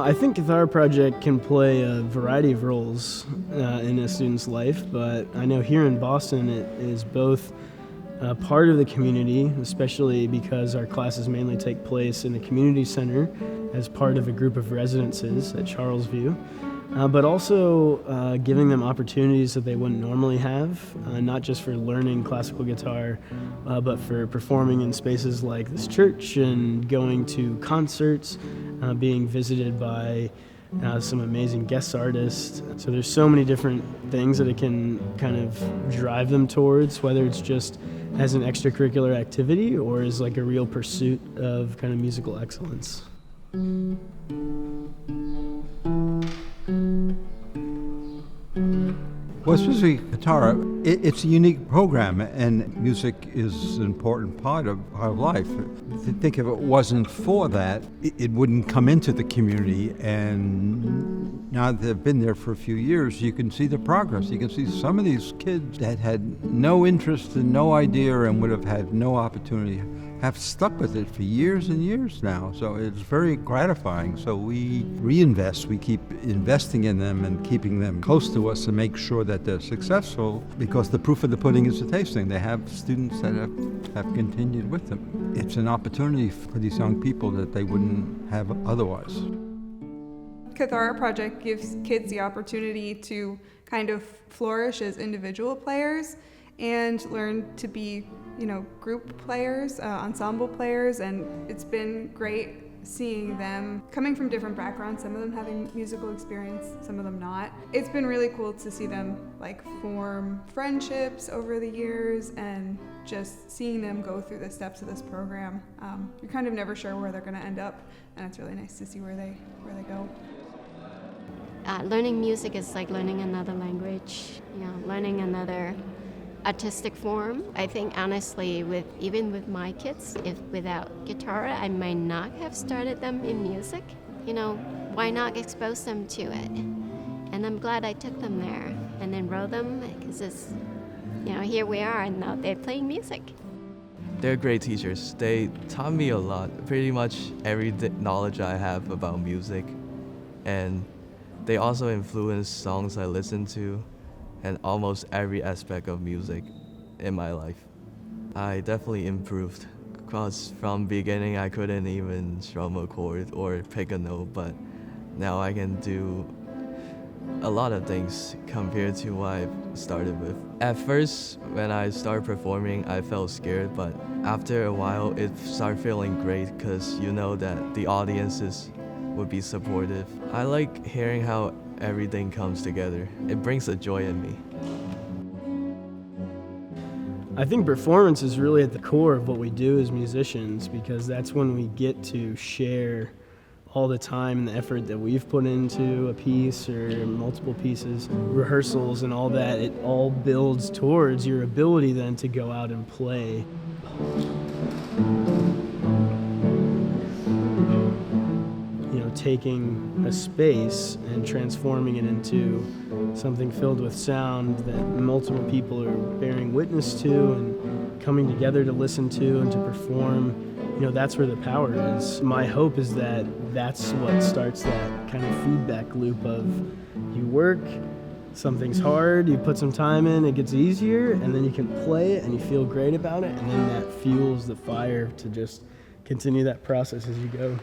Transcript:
I think Kithara Project can play a variety of roles in a student's life, but I know here in Boston it is both part of the community, especially because our classes mainly take place in the community center as part of a group of residences at Charlesview, but also giving them opportunities that they wouldn't normally have, not just for learning classical guitar, but for performing in spaces like this church and going to concerts, being visited by some amazing guest artists. So there's so many different things that it can kind of drive them towards, whether it's just as an extracurricular activity or as like a real pursuit of kind of musical excellence. Well, especially Kithara, it's a unique program, and music is an important part of our life. I think if it wasn't for that, it wouldn't come into the community, and now that they've been there for a few years, you can see the progress. You can see some of these kids that had no interest and no idea and would have had no opportunity have stuck with it for years and years now. So it's very gratifying. So we reinvest, we keep investing in them and keeping them close to us and make sure that they're successful, because the proof of the pudding is the tasting. They have students that have continued with them. It's an opportunity for these young people that they wouldn't have otherwise. Kithara Project gives kids the opportunity to kind of flourish as individual players and learn to be, group players, ensemble players, and it's been great seeing them coming from different backgrounds, some of them having musical experience, some of them not. It's been really cool to see them form friendships over the years, and just seeing them go through the steps of this program. You're kind of never sure where they're going to end up, and it's really nice to see where they go. Learning music is like learning another language, learning another artistic form. I think honestly, even with my kids, if without guitar, I might not have started them in music. Why not expose them to it? And I'm glad I took them there and enrolled them, because it's, here we are, and now they're playing music. They're great teachers. They taught me a lot, pretty much every knowledge I have about music, and they also influence songs I listen to and almost every aspect of music in my life. I definitely improved, because from beginning I couldn't even strum a chord or pick a note, but now I can do a lot of things compared to what I started with. At first, when I started performing, I felt scared, but after a while it started feeling great, because you know that the audiences would be supportive. I like hearing how everything comes together. It brings a joy in me. I think performance is really at the core of what we do as musicians, because that's when we get to share all the time and the effort that we've put into a piece or multiple pieces, rehearsals and all that. It all builds towards your ability then to go out and play. Taking a space and transforming it into something filled with sound that multiple people are bearing witness to and coming together to listen to and to perform, that's where the power is. My hope is that that's what starts that kind of feedback loop of you work, something's hard, you put some time in, it gets easier, and then you can play it and you feel great about it, and then that fuels the fire to just continue that process as you go.